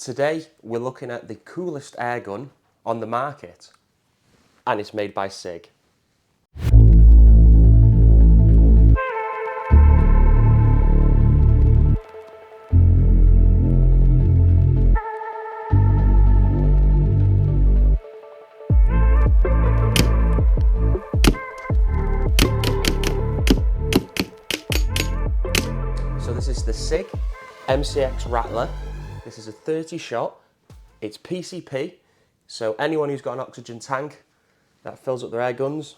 Today we're looking at the coolest airgun on the market, and it's made by SIG. So this is the SIG MCX Rattler. This is a 30 shot, it's PCP, so anyone who's got an oxygen tank that fills up their air guns,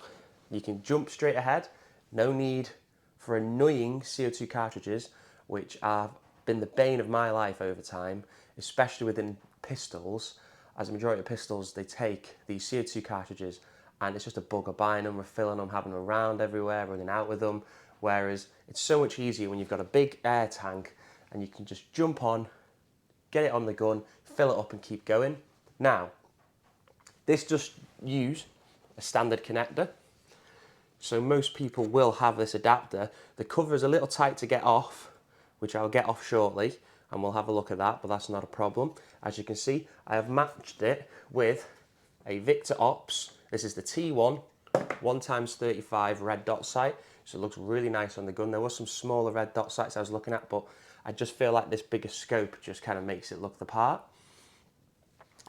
you can jump straight ahead. No need for annoying CO2 cartridges, which have been the bane of my life over time, especially within pistols. As a majority of pistols, they take these CO2 cartridges and it's just a bugger buying them, refilling them, having them around everywhere, running out with them. Whereas it's so much easier when you've got a big air tank and you can just jump on, get it on the gun, fill it up and keep going. Now, this just use a standard connector. So most people will have this adapter. The cover is a little tight to get off, which I'll get off shortly, and we'll have a look at that, but that's not a problem. As you can see, I have matched it with a Victor Ops. This is the T1 1x35 red dot sight, so it looks really nice on the gun. There were some smaller red dot sights I was looking at, but I just feel like this bigger scope just kind of makes it look the part.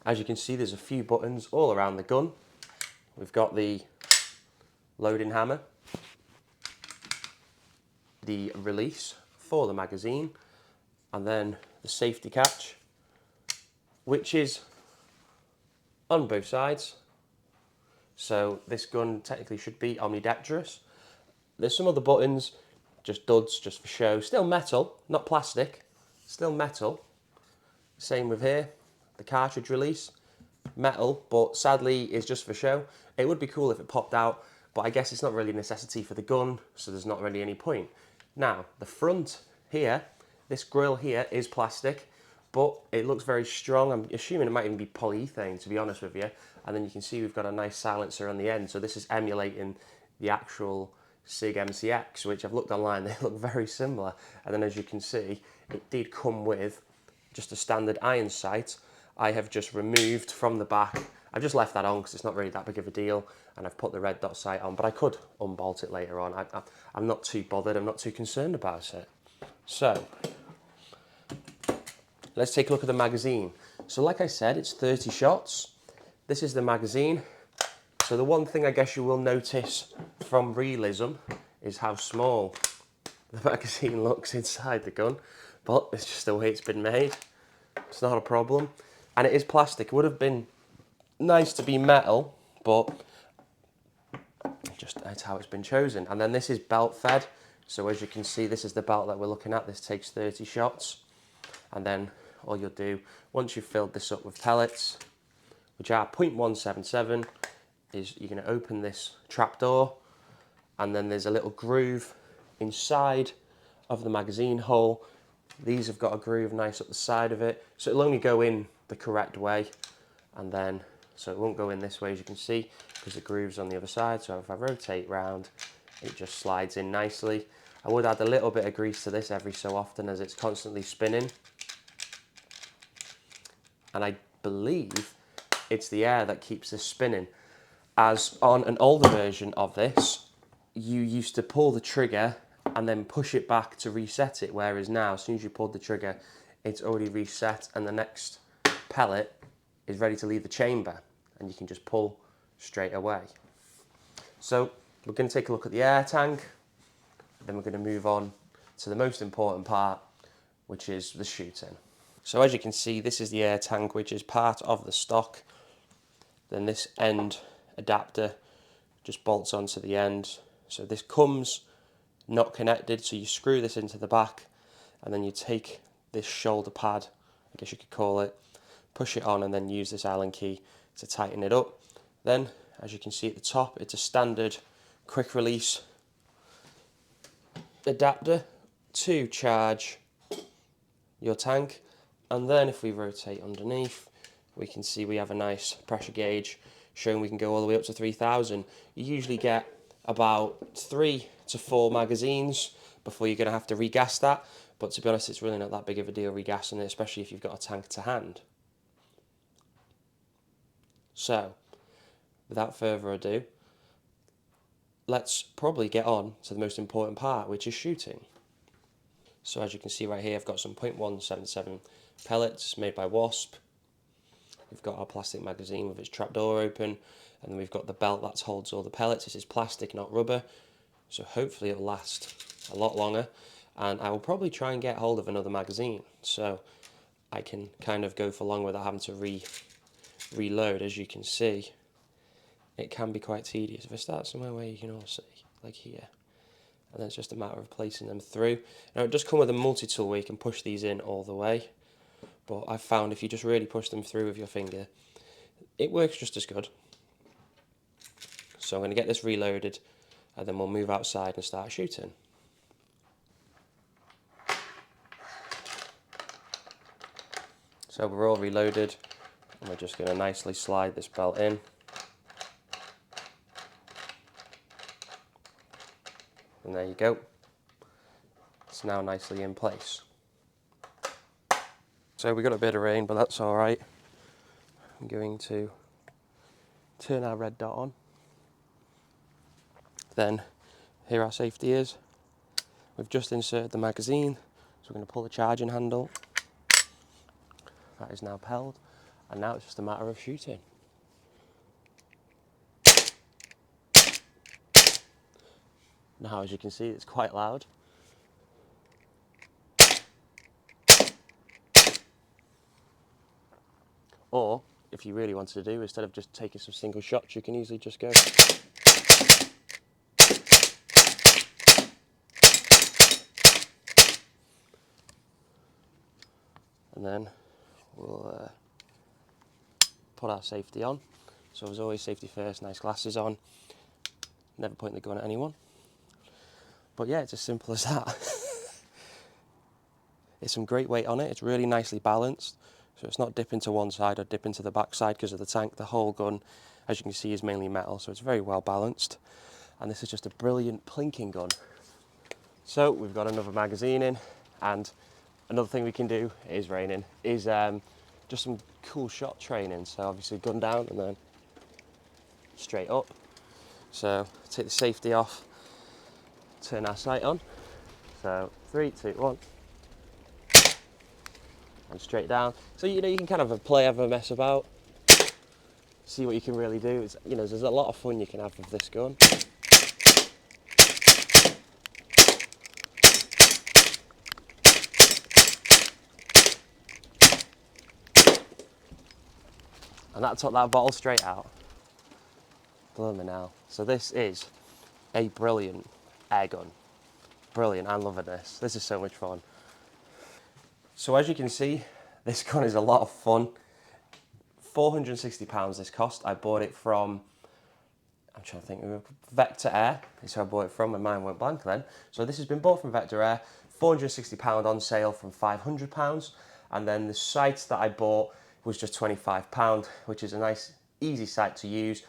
As you can see, there's a few buttons all around the gun. We've got the loading hammer, the release for the magazine, and then the safety catch, which is on both sides. So this gun technically should be omnidirectional. There's some other buttons, just duds, just for show. Still metal, not plastic, still metal. Same with here, the cartridge release, metal, but sadly is just for show. It would be cool if it popped out, but I guess it's not really a necessity for the gun, so there's not really any point. Now, the front here, this grille here is plastic, but it looks very strong. I'm assuming it might even be polyethylene, to be honest with you. And then you can see we've got a nice silencer on the end, so this is emulating the actual SIG MCX, which I've looked online, they look very similar. And then as you can see, it did come with just a standard iron sight. I have just removed from the back. I've just left that on because it's not really that big of a deal, and I've put the red dot sight on, but I could unbolt it later on. I'm not too bothered, I'm not too concerned about it. So, let's take a look at the magazine. So like I said, it's 30 shots. This is the magazine. So the one thing I guess you will notice from realism is how small the magazine looks inside the gun, but it's just the way it's been made. It's not a problem. And it is plastic. It would have been nice to be metal, but just that's how it's been chosen. And then this is belt fed. So as you can see, this is the belt that we're looking at. This takes 30 shots. And then all you'll do, once you've filled this up with pellets, which are .177, is you're going to open this trapdoor, and then there's a little groove inside of the magazine hole. These have got a groove nice up the side of it, so it'll only go in the correct way, and then so it won't go in this way, as you can see, because the groove's on the other side. So if I rotate round, it just slides in nicely. I would add a little bit of grease to this every so often, as it's constantly spinning, and I believe it's the air that keeps this spinning. As on an older version of this, you used to pull the trigger and then push it back to reset it, whereas now, as soon as you pulled the trigger, it's already reset and the next pellet is ready to leave the chamber, and you can just pull straight away. So we're going to take a look at the air tank, then we're going to move on to the most important part, which is the shooting. So as you can see, this is the air tank, which is part of the stock. Then this end adapter just bolts onto the end. So this comes not connected, so you screw this into the back, and then you take this shoulder pad, I guess you could call it, push it on, and then use this Allen key to tighten it up. Then, as you can see at the top, it's a standard quick release adapter to charge your tank. And then if we rotate underneath, we can see we have a nice pressure gauge showing we can go all the way up to 3,000. You usually get about 3 to 4 magazines before you're going to have to regas that. But to be honest, it's really not that big of a deal regassing it, especially if you've got a tank to hand. So, without further ado, let's probably get on to the most important part, which is shooting. So as you can see right here, I've got some .177 pellets made by Wasp. We've got our plastic magazine with its trapdoor open, and then we've got the belt that holds all the pellets. This is plastic, not rubber, so hopefully it'll last a lot longer. And I will probably try and get hold of another magazine, so I can kind of go for long without having to reload. As you can see, it can be quite tedious. If I start somewhere where you can all see, like here, and then it's just a matter of placing them through. Now it does come with a multi-tool where you can push these in all the way, but I've found if you just really push them through with your finger, it works just as good. So I'm going to get this reloaded, and then we'll move outside and start shooting. So we're all reloaded, and we're just going to nicely slide this belt in. And there you go. It's now nicely in place. So we got a bit of rain, but that's all right. I'm going to turn our red dot on. Then here our safety is. We've just inserted the magazine, so we're going to pull the charging handle. That is now pelled, and now it's just a matter of shooting. Now, as you can see, it's quite loud. Or, if you really wanted to do, instead of just taking some single shots, you can easily just go. And then we'll put our safety on. So as always, safety first, nice glasses on. Never point the gun at anyone. But yeah, it's as simple as that. It's some great weight on it. It's really nicely balanced. So it's not dipping to one side or dipping to the back side because of the tank. The whole gun, as you can see, is mainly metal, so it's very well balanced. And this is just a brilliant plinking gun. So we've got another magazine in, and another thing we can do, it is raining, is just some cool shot training. So obviously gun down and then straight up. So take the safety off, turn our sight on. So 3, 2, 1. And straight down. So you can kind of play, have a mess about, see what you can really do. It's, there's a lot of fun you can have with this gun. And that took that bottle straight out. Blimey now. So this is a brilliant air gun. Brilliant, I'm loving this. This is so much fun. So as you can see, this gun is a lot of fun. £460 this cost. I bought it from, I'm trying to think, Vector Air is who I bought it from, and mine went blank then. So this has been bought from Vector Air, £460 on sale from £500. And then the site that I bought was just £25, which is a nice, easy site to use.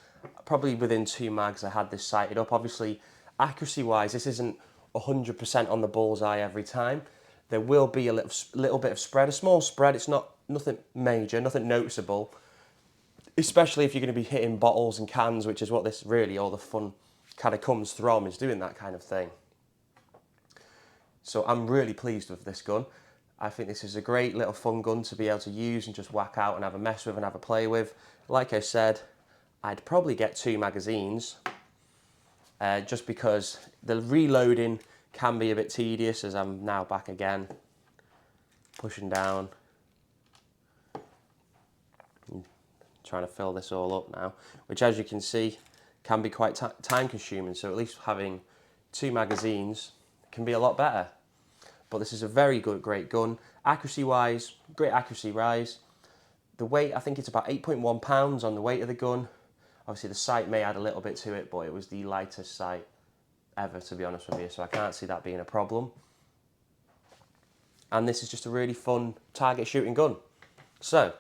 Probably within 2 mags I had this sighted up. Obviously, accuracy-wise, this isn't 100% on the bullseye every time. There will be a little bit of spread, a small spread. It's nothing major, nothing noticeable, especially if you're going to be hitting bottles and cans, which is what this really, all the fun kind of comes from, is doing that kind of thing. So I'm really pleased with this gun. I think this is a great little fun gun to be able to use and just whack out and have a mess with and have a play with. Like I said, I'd probably get 2 magazines, just because the reloading can be a bit tedious, as I'm now back again, pushing down, trying to fill this all up now, which, as you can see, can be quite time consuming. So at least having 2 magazines can be a lot better. But this is a very great gun. Accuracy wise, great accuracy rise. The weight, I think it's about 8.1 pounds on the weight of the gun. Obviously the sight may add a little bit to it, but it was the lightest sight ever, to be honest with you, so I can't see that being a problem. And this is just a really fun target shooting gun. So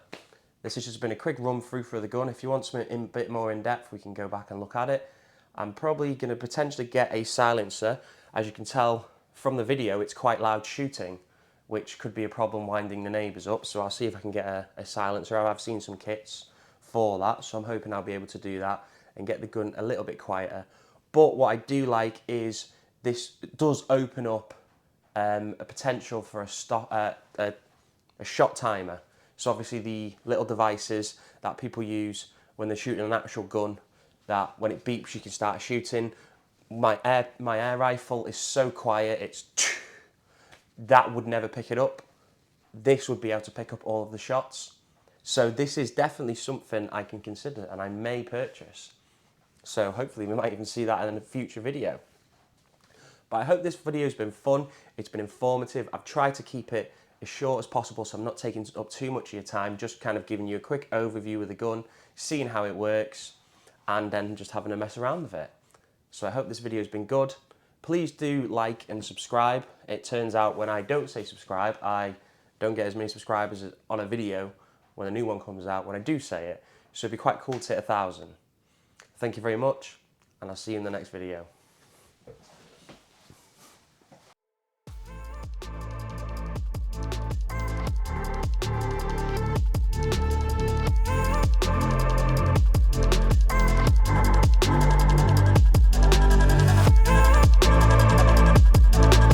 this has just been a quick run through for the gun. If you want something a bit more in depth, we can go back and look at it. I'm probably going to potentially get a silencer. As you can tell from the video it's quite loud shooting, which could be a problem winding the neighbours up, so I'll see if I can get a silencer. I've seen some kits for that, so I'm hoping I'll be able to do that and get the gun a little bit quieter. But what I do like is this does open up a potential for a shot timer. So obviously the little devices that people use when they're shooting an actual gun, that when it beeps you can start shooting. My air rifle is so quiet, it's that would never pick it up. This would be able to pick up all of the shots. So this is definitely something I can consider and I may purchase. So hopefully we might even see that in a future video. But I hope this video has been fun, it's been informative. I've tried to keep it as short as possible so I'm not taking up too much of your time, just kind of giving you a quick overview of the gun, seeing how it works, and then just having a mess around with it. So I hope this video has been good. Please do like and subscribe. It turns out when I don't say subscribe, I don't get as many subscribers on a video when a new one comes out when I do say it. So it'd be quite cool to hit 1,000. Thank you very much, and I'll see you in the next video.